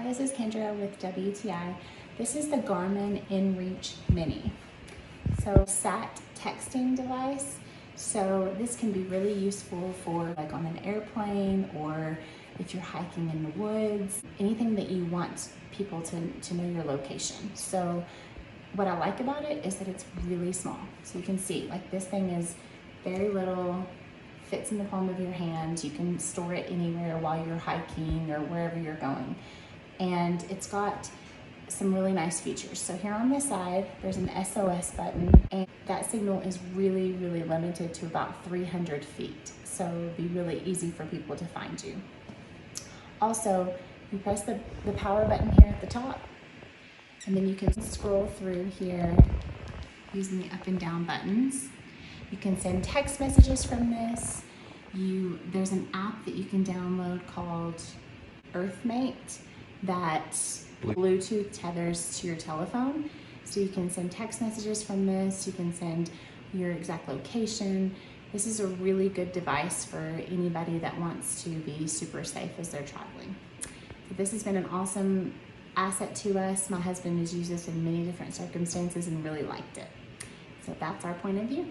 this is Kendra with WTI. This is the Garmin inReach Mini. So sat texting device. So this can be really useful for like on an airplane or if you're hiking in the woods, anything that you want people to know your location. So what I like about it is that it's really small. So you can see like this thing is very little, fits in the palm of your hand. You can store it anywhere while you're hiking or wherever you're going. And it's got some really nice features. So here on this side, there's an SOS button, and that signal is really, really limited to about 300 feet. So it'll be really easy for people to find you. Also, you press the power button here at the top, and then you can scroll through here using the up and down buttons. You can send text messages from this. There's an app that you can download called Earthmate that Bluetooth tethers to your telephone. So you can send text messages from this. You can send your exact location. This is a really good device for anybody that wants to be super safe as they're traveling. So this has been an awesome asset to us. My husband has used this in many different circumstances and really liked it. So that's our point of view.